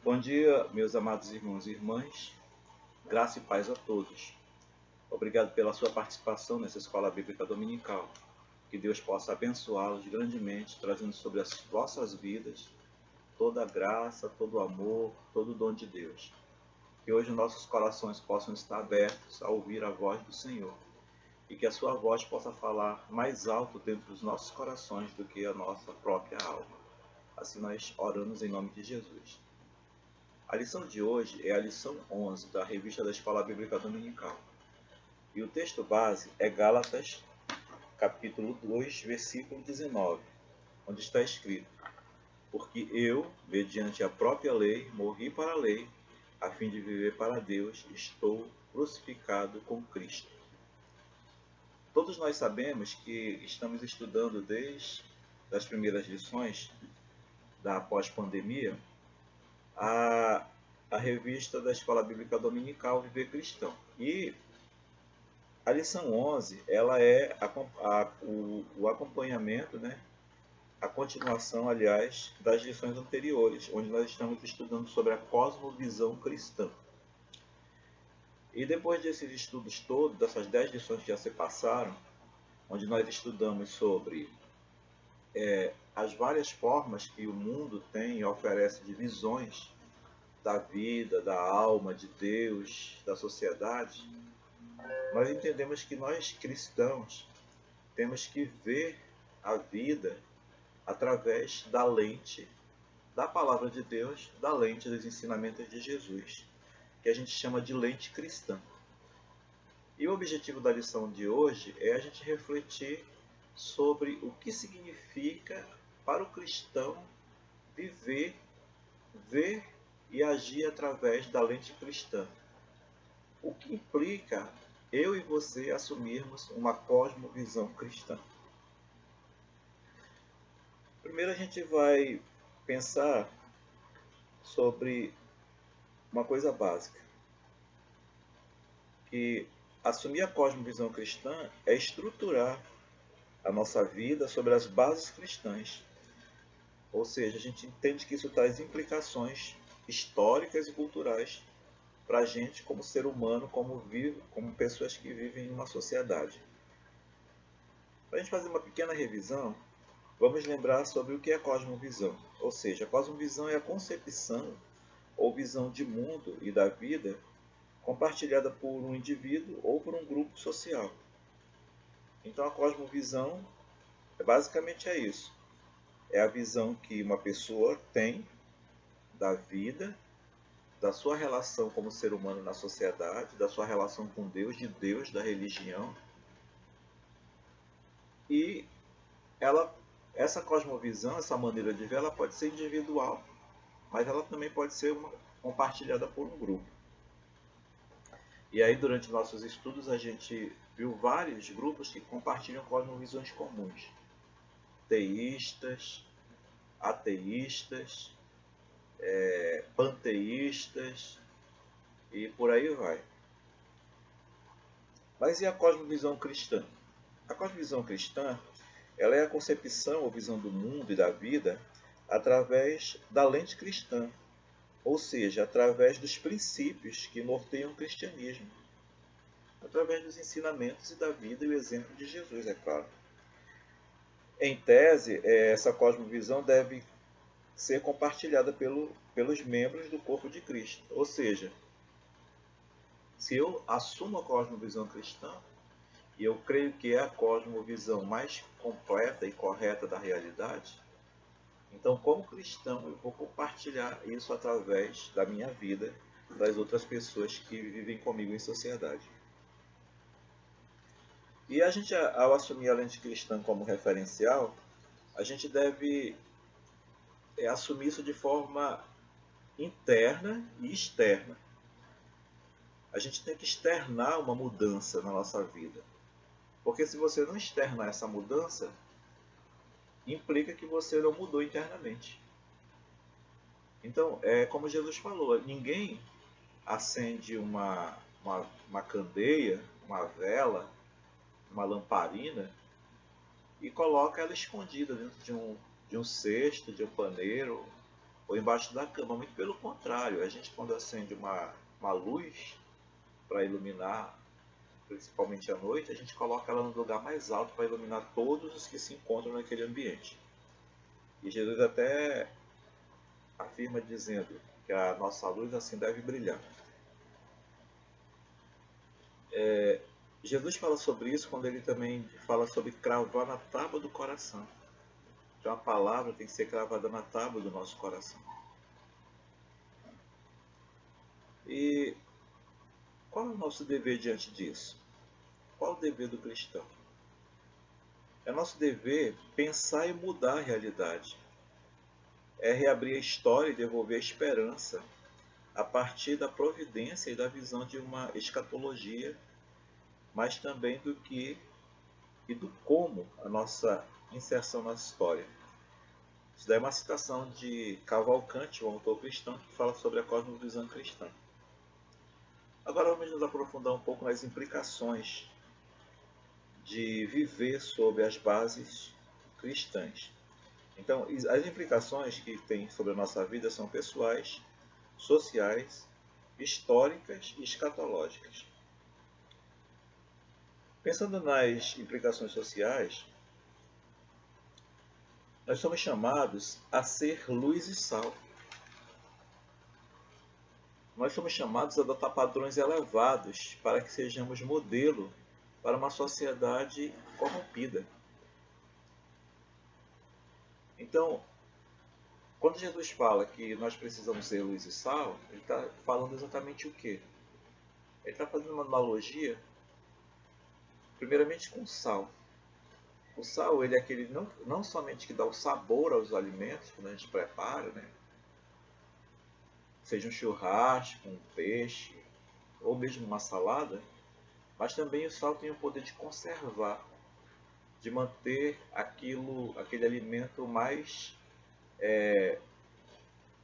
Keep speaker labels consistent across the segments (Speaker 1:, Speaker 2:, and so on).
Speaker 1: Bom dia, meus amados irmãos e irmãs. Graça e paz a todos. Obrigado pela sua participação nessa escola bíblica dominical. Que Deus possa abençoá-los grandemente, trazendo sobre as vossas vidas toda a graça, todo o amor, todo o dom de Deus. Que hoje nossos corações possam estar abertos a ouvir a voz do Senhor. E que a sua voz possa falar mais alto dentro dos nossos corações do que a nossa própria alma. Assim nós oramos em nome de Jesus. A lição de hoje é a lição 11 da revista da Escola Bíblica Dominical. E o texto base é Gálatas, capítulo 2, versículo 19, onde está escrito: Porque eu, mediante a própria lei, morri para a lei, a fim de viver para Deus, estou crucificado com Cristo. Todos nós sabemos que estamos estudando desde as primeiras lições da pós-pandemia a revista da Escola Bíblica Dominical Viver Cristão. E a lição 11, ela é o acompanhamento, né? A continuação, aliás, das lições anteriores, onde nós estamos estudando sobre a cosmovisão cristã. E depois desses estudos todos, dessas 10 lições que já se passaram, onde nós estudamos sobre as várias formas que o mundo tem e oferece de visões da vida, da alma, de Deus, da sociedade, nós entendemos que nós cristãos temos que ver a vida através da lente da palavra de Deus, da lente dos ensinamentos de Jesus, que a gente chama de lente cristã. E o objetivo da lição de hoje é a gente refletir sobre o que significa para o cristão viver, ver e agir através da lente cristã. O que implica eu e você assumirmos uma cosmovisão cristã. Primeiro a gente vai pensar sobre uma coisa básica, que assumir a cosmovisão cristã é estruturar a nossa vida sobre as bases cristãs. Ou seja, a gente entende que isso traz implicações históricas e culturais para a gente como ser humano, como pessoas que vivem em uma sociedade. Para a gente fazer uma pequena revisão, vamos lembrar sobre o que é cosmovisão. Ou seja, a cosmovisão é a concepção ou visão de mundo e da vida compartilhada por um indivíduo ou por um grupo social. Então a cosmovisão basicamente é isso. É a visão que uma pessoa tem da vida, da sua relação como ser humano na sociedade, da sua relação com Deus, de Deus, da religião. E essa cosmovisão, essa maneira de ver, ela pode ser individual, mas ela também pode ser compartilhada por um grupo. E aí, durante nossos estudos, a gente viu vários grupos que compartilham cosmovisões comuns. Teístas, ateístas, panteístas e por aí vai. Mas e a cosmovisão cristã? A cosmovisão cristã, ela é a concepção ou visão do mundo e da vida através da lente cristã, ou seja, através dos princípios que norteiam o cristianismo, através dos ensinamentos e da vida e o exemplo de Jesus, é claro. Em tese, essa cosmovisão deve ser compartilhada pelos membros do corpo de Cristo. Ou seja, se eu assumo a cosmovisão cristã, e eu creio que é a cosmovisão mais completa e correta da realidade, então, como cristão, eu vou compartilhar isso através da minha vida, das outras pessoas que vivem comigo em sociedade. E a gente, ao assumir a lente cristã como referencial, a gente deve assumir isso de forma interna e externa. A gente tem que externar uma mudança na nossa vida. Porque se você não externar essa mudança, implica que você não mudou internamente. Então, como Jesus falou, ninguém acende uma candeia, uma vela, uma lamparina e coloca ela escondida dentro de um cesto, de um paneiro, ou embaixo da cama. Muito pelo contrário, a gente quando acende uma luz para iluminar, principalmente à noite, a gente coloca ela no lugar mais alto para iluminar todos os que se encontram naquele ambiente. E Jesus até afirma dizendo que a nossa luz assim deve brilhar. Jesus fala sobre isso quando ele também fala sobre cravar na tábua do coração. Então a palavra tem que ser cravada na tábua do nosso coração. E qual é o nosso dever diante disso? Qual é o dever do cristão? É nosso dever pensar e mudar a realidade. É reabrir a história e devolver a esperança a partir da providência e da visão de uma escatologia, mas também do que e do como a nossa inserção na história. Isso daí é uma citação de Cavalcante, um autor cristão, que fala sobre a cosmovisão cristã. Agora vamos nos aprofundar um pouco nas implicações de viver sob as bases cristãs. Então, as implicações que tem sobre a nossa vida são pessoais, sociais, históricas e escatológicas. Pensando nas implicações sociais, nós somos chamados a ser luz e sal. Nós somos chamados a adotar padrões elevados para que sejamos modelo para uma sociedade corrompida. Então, quando Jesus fala que nós precisamos ser luz e sal, ele está falando exatamente o quê? Ele está fazendo uma analogia, primeiramente com o sal. O sal, ele é aquele não somente que dá o sabor aos alimentos, quando a gente prepara, né? Seja um churrasco, um peixe, ou mesmo uma salada, mas também o sal tem o poder de conservar, de manter aquele alimento mais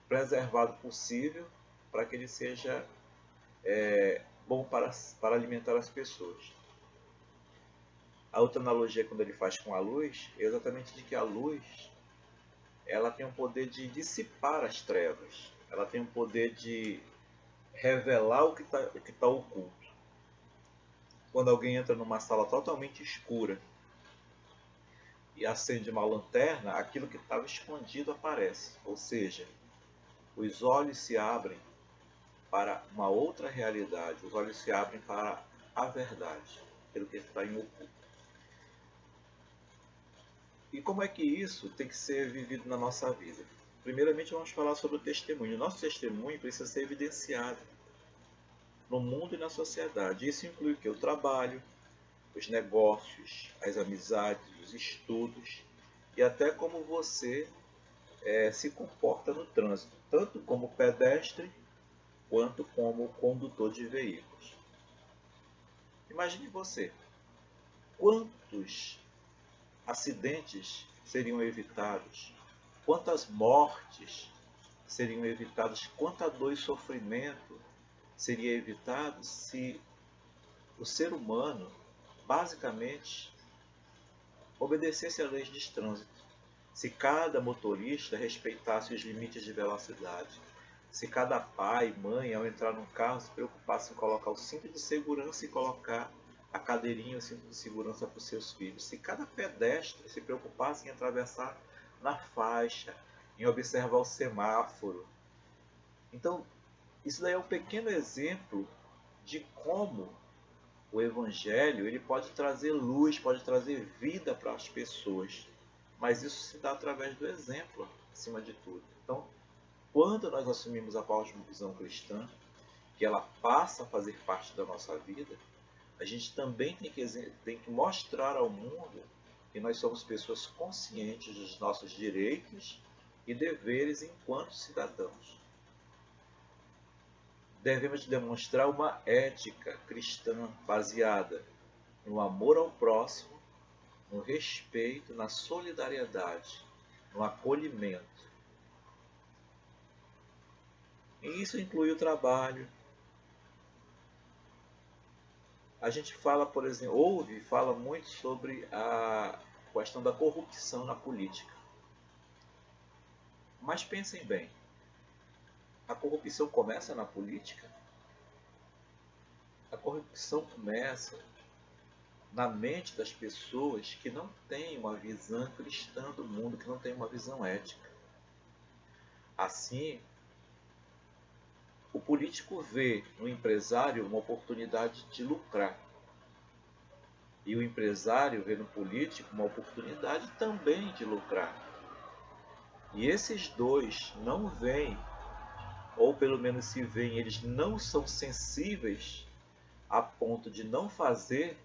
Speaker 1: preservado possível, para que ele seja bom para alimentar as pessoas. A outra analogia, quando ele faz com a luz, é exatamente de que a luz ela tem o poder de dissipar as trevas, ela tem o poder de revelar o que tá oculto. Quando alguém entra numa sala totalmente escura e acende uma lanterna, aquilo que estava escondido aparece. Ou seja, os olhos se abrem para uma outra realidade, os olhos se abrem para a verdade, aquilo que está em oculto. E como é que isso tem que ser vivido na nossa vida? Primeiramente vamos falar sobre o testemunho. O nosso testemunho precisa ser evidenciado no mundo e na sociedade. Isso inclui o quê? O trabalho, os negócios, as amizades, os estudos e até como você se comporta no trânsito, tanto como pedestre quanto como condutor de veículos. Imagine você, quantos acidentes seriam evitados, quantas mortes seriam evitadas, quanta dor e sofrimento seria evitado se o ser humano basicamente obedecesse às leis de trânsito. Se cada motorista respeitasse os limites de velocidade, se cada pai e mãe, ao entrar no carro, se preocupasse em colocar o cinto de segurança e colocar a cadeirinha e o cinto de segurança para os seus filhos, se cada pedestre se preocupasse em atravessar na faixa, em observar o semáforo. Então, isso daí é um pequeno exemplo de como o Evangelho ele pode trazer luz, pode trazer vida para as pessoas. Mas isso se dá através do exemplo, acima de tudo. Então, quando nós assumimos a cosmovisão cristã, que ela passa a fazer parte da nossa vida, a gente também tem que mostrar ao mundo que nós somos pessoas conscientes dos nossos direitos e deveres enquanto cidadãos. Devemos demonstrar uma ética cristã baseada no amor ao próximo, no respeito, na solidariedade, no acolhimento. E isso inclui o trabalho. A gente fala, por exemplo, fala muito sobre a questão da corrupção na política. Mas pensem bem, A corrupção começa na política? A corrupção começa na mente das pessoas que não têm uma visão cristã do mundo, que não têm uma visão ética. Assim, o político vê no empresário uma oportunidade de lucrar. E o empresário vê no político uma oportunidade também de lucrar. E esses dois não veem, ou pelo menos se veem, eles não são sensíveis a ponto de não fazer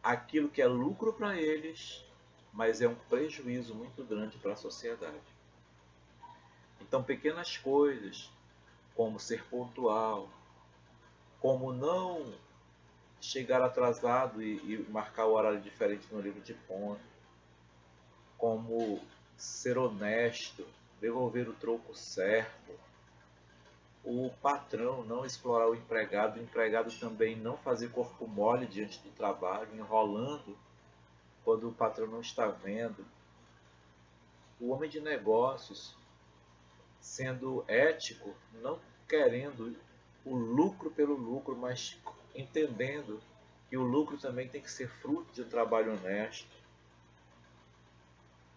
Speaker 1: aquilo que é lucro para eles, mas é um prejuízo muito grande para a sociedade. Então, pequenas coisas, como ser pontual, como não chegar atrasado e marcar o horário diferente no livro de ponto, como ser honesto, devolver o troco certo, o patrão não explorar o empregado também não fazer corpo mole diante do trabalho, enrolando quando o patrão não está vendo, o homem de negócios sendo ético, não querendo o lucro pelo lucro, mas entendendo que o lucro também tem que ser fruto de um trabalho honesto.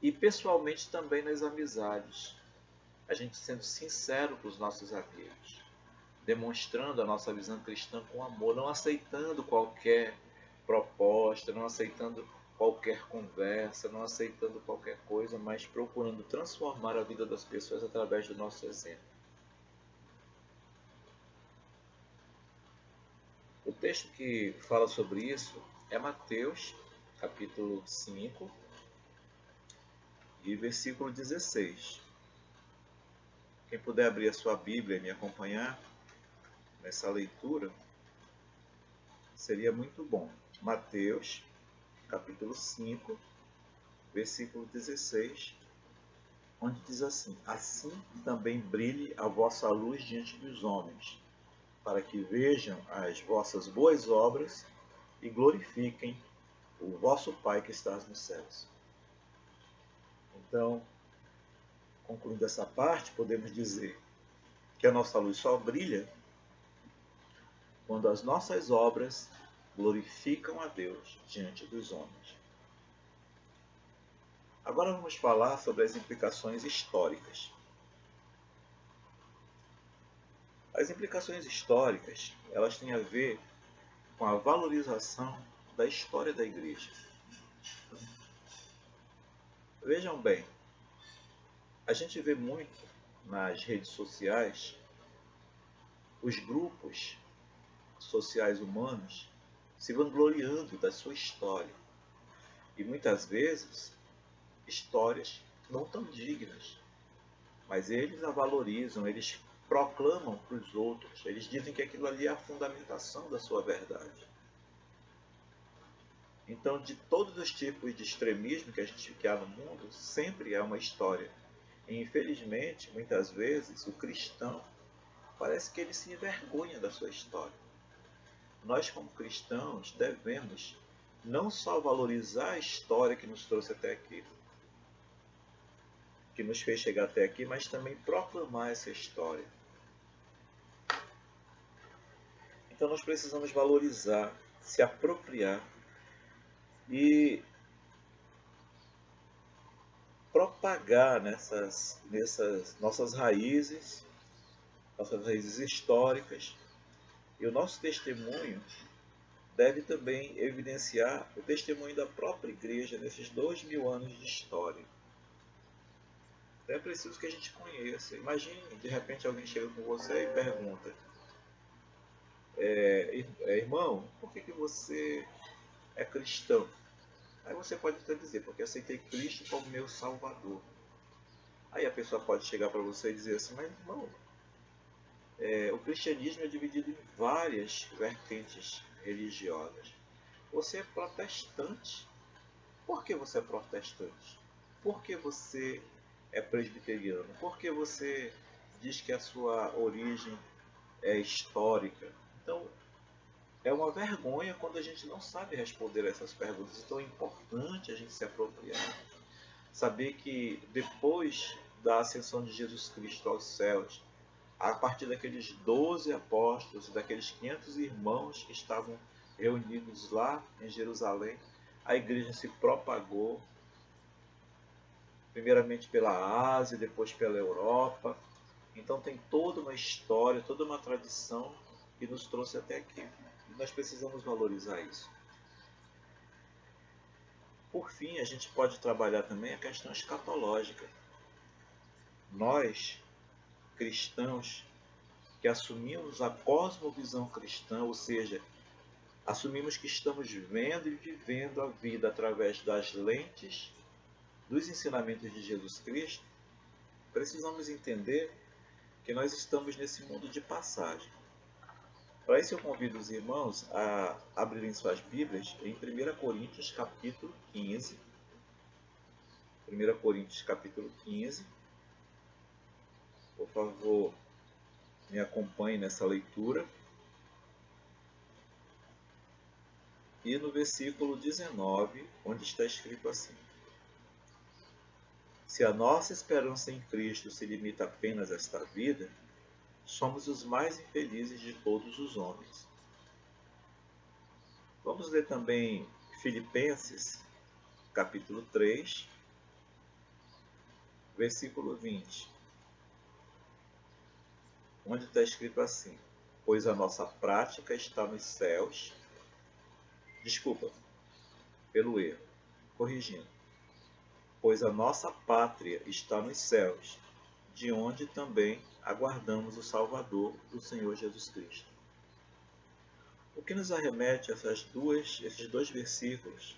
Speaker 1: E pessoalmente também nas amizades, a gente sendo sincero com os nossos amigos, demonstrando a nossa visão cristã com amor, não aceitando qualquer proposta, não aceitando qualquer conversa, não aceitando qualquer coisa, mas procurando transformar a vida das pessoas através do nosso exemplo. O texto que fala sobre isso é Mateus, capítulo 5 e versículo 16. Quem puder abrir a sua Bíblia e me acompanhar nessa leitura, seria muito bom. Mateus, capítulo 5, versículo 16, onde diz assim: assim também brilhe a vossa luz diante dos homens, para que vejam as vossas boas obras e glorifiquem o vosso Pai que está nos céus. Então, concluindo essa parte, podemos dizer que a nossa luz só brilha quando as nossas obras glorificam a Deus diante dos homens. Agora vamos falar sobre as implicações históricas. As implicações históricas, elas têm a ver com a valorização da história da igreja. Vejam bem, a gente vê muito nas redes sociais os grupos sociais humanos se vangloriando da sua história. E muitas vezes, histórias não tão dignas, mas eles a valorizam, eles proclamam para os outros, eles dizem que aquilo ali é a fundamentação da sua verdade. Então, de todos os tipos de extremismo que há no mundo, sempre há uma história. E, infelizmente, muitas vezes, o cristão parece que ele se envergonha da sua história. Nós, como cristãos, devemos não só valorizar a história que nos trouxe até aqui, que nos fez chegar até aqui, mas também proclamar essa história. Então nós precisamos valorizar, se apropriar e propagar nessas nossas raízes históricas. E o nosso testemunho deve também evidenciar o testemunho da própria igreja nesses 2000 anos de história. Então é preciso que a gente conheça. Imagine, de repente, alguém chega com você e pergunta: irmão, por que você é cristão? Aí você pode até dizer: porque aceitei Cristo como meu Salvador. Aí a pessoa pode chegar para você e dizer assim: mas irmão, o cristianismo é dividido em várias vertentes religiosas. Você é protestante. Por que você é protestante? Por que você é presbiteriano? Por que você diz que a sua origem é histórica? Então, é uma vergonha quando a gente não sabe responder essas perguntas. Então é importante a gente se apropriar. Saber que depois da ascensão de Jesus Cristo aos céus, a partir daqueles 12 apóstolos, daqueles 500 irmãos que estavam reunidos lá em Jerusalém, a igreja se propagou, primeiramente pela Ásia, depois pela Europa. Então tem toda uma história, toda uma tradição que nos trouxe até aqui. E nós precisamos valorizar isso. Por fim, a gente pode trabalhar também a questão escatológica. Nós, cristãos, que assumimos a cosmovisão cristã, ou seja, assumimos que estamos vendo e vivendo a vida através das lentes dos ensinamentos de Jesus Cristo, precisamos entender que nós estamos nesse mundo de passagem. Para isso eu convido os irmãos a abrirem suas Bíblias em 1 Coríntios capítulo 15. 1 Coríntios capítulo 15. Por favor, me acompanhe nessa leitura. E no versículo 19, onde está escrito assim: se a nossa esperança em Cristo se limita apenas a esta vida, somos os mais infelizes de todos os homens. Vamos ler também Filipenses, capítulo 3, versículo 20, onde está escrito assim: pois a nossa prática está nos céus. Desculpa, pelo erro, corrigindo. Pois a nossa pátria está nos céus, de onde também aguardamos o Salvador, o Senhor Jesus Cristo. O que nos arremete a esses dois versículos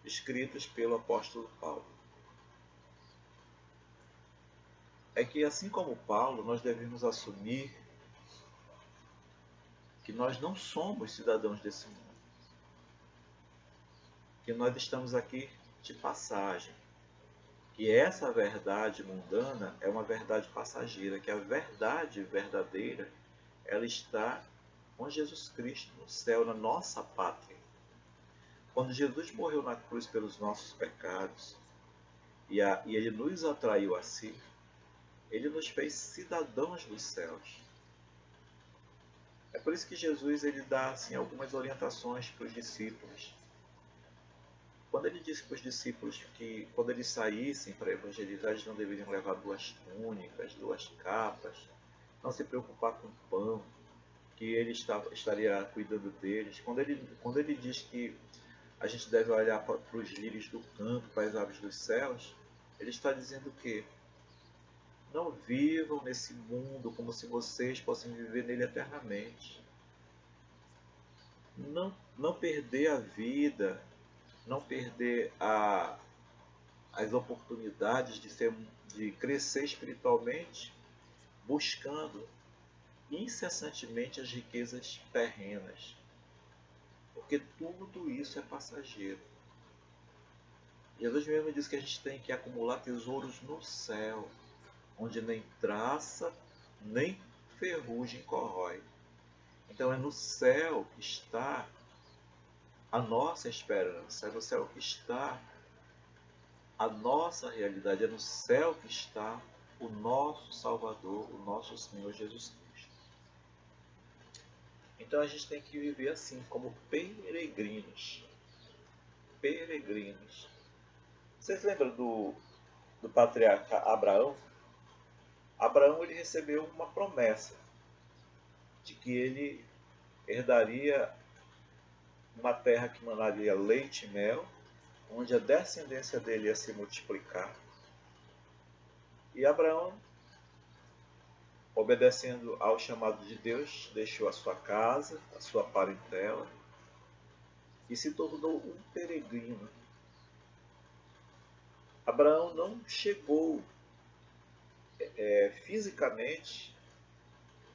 Speaker 1: escritos pelo apóstolo Paulo? É que, assim como Paulo, nós devemos assumir que nós não somos cidadãos desse mundo, que nós estamos aqui de passagem, que essa verdade mundana é uma verdade passageira, que a verdade verdadeira ela está com Jesus Cristo no céu, na nossa pátria. Quando Jesus morreu na cruz pelos nossos pecados e Ele nos atraiu a si, Ele nos fez cidadãos dos céus. É por isso que Jesus ele dá assim, algumas orientações para os discípulos. Quando ele disse para os discípulos que quando eles saíssem para evangelizar, eles não deveriam levar 2 túnicas, 2 capas, não se preocupar com pão, que ele estaria cuidando deles. Quando ele diz que a gente deve olhar para os lírios do campo, para as aves dos céus, ele está dizendo que não vivam nesse mundo como se vocês fossem viver nele eternamente. Não perder a vida, não perder as oportunidades de crescer espiritualmente, buscando incessantemente as riquezas terrenas. Porque tudo isso é passageiro. Jesus mesmo diz que a gente tem que acumular tesouros no céu, onde nem traça, nem ferrugem corrói. Então é no céu que está a nossa esperança, é no céu que está a nossa realidade, é no céu que está o nosso Salvador, o nosso Senhor Jesus Cristo. Então a gente tem que viver assim, como peregrinos. Peregrinos. Vocês lembram do patriarca Abraão? Abraão ele recebeu uma promessa de que ele herdaria uma terra que manaria leite e mel, onde a descendência dele ia se multiplicar. E Abraão, obedecendo ao chamado de Deus, deixou a sua casa, a sua parentela e se tornou um peregrino. Abraão não chegou fisicamente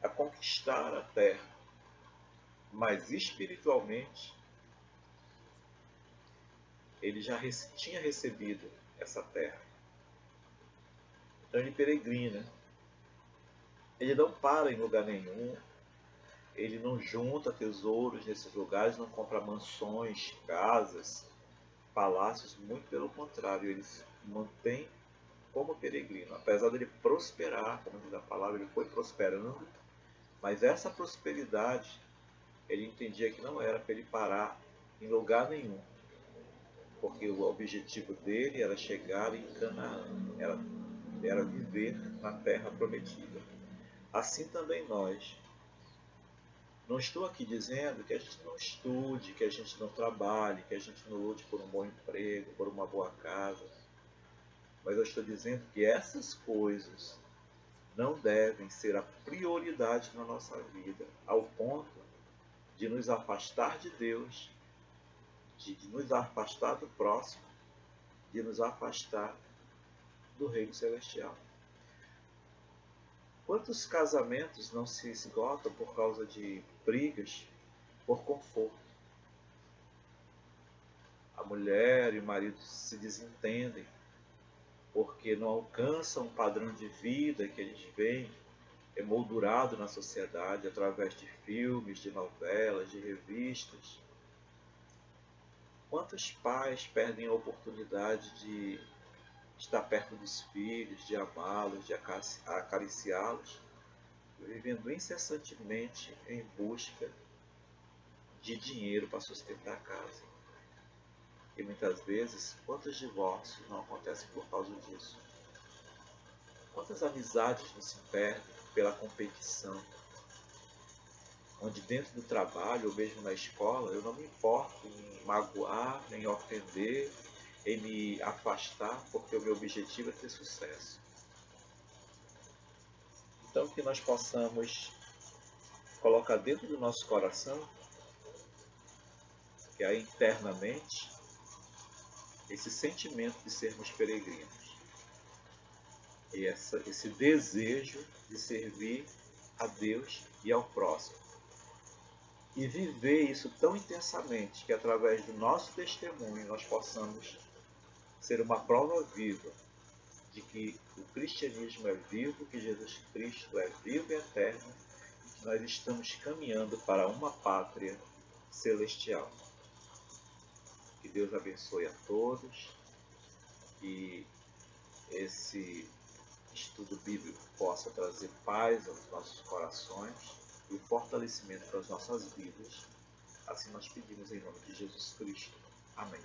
Speaker 1: a conquistar a terra, mas espiritualmente ele já tinha recebido essa terra. Então ele peregrina. Ele não para em lugar nenhum, ele não junta tesouros nesses lugares, não compra mansões, casas, palácios, muito pelo contrário, ele se mantém como peregrino. Apesar dele prosperar, como diz a palavra, ele foi prosperando, mas essa prosperidade, ele entendia que não era para ele parar em lugar nenhum, porque o objetivo dele era chegar em Canaã, era viver na terra prometida. Assim também nós. Não estou aqui dizendo que a gente não estude, que a gente não trabalhe, que a gente não lute por um bom emprego, por uma boa casa. Mas eu estou dizendo que essas coisas não devem ser a prioridade na nossa vida, ao ponto de nos afastar de Deus, de nos afastar do próximo, de nos afastar do reino celestial. Quantos casamentos não se esgotam por causa de brigas por conforto? A mulher e o marido se desentendem porque não alcançam um padrão de vida que eles veem emoldurado na sociedade através de filmes, de novelas, de revistas. Quantos pais perdem a oportunidade de estar perto dos filhos, de amá-los, de acariciá-los, vivendo incessantemente em busca de dinheiro para sustentar a casa? E muitas vezes, quantos divórcios não acontecem por causa disso? Quantas amizades não se perdem pela competição? Onde dentro do trabalho, ou mesmo na escola, eu não me importo em magoar, em ofender, em me afastar, porque o meu objetivo é ter sucesso. Então, que nós possamos colocar dentro do nosso coração, que é internamente, esse sentimento de sermos peregrinos. E esse desejo de servir a Deus e ao próximo. E viver isso tão intensamente que através do nosso testemunho nós possamos ser uma prova viva de que o cristianismo é vivo, que Jesus Cristo é vivo e eterno, e que nós estamos caminhando para uma pátria celestial. Que Deus abençoe a todos, que esse estudo bíblico possa trazer paz aos nossos corações e fortalecimento para as nossas vidas. Assim nós pedimos em nome de Jesus Cristo. Amém.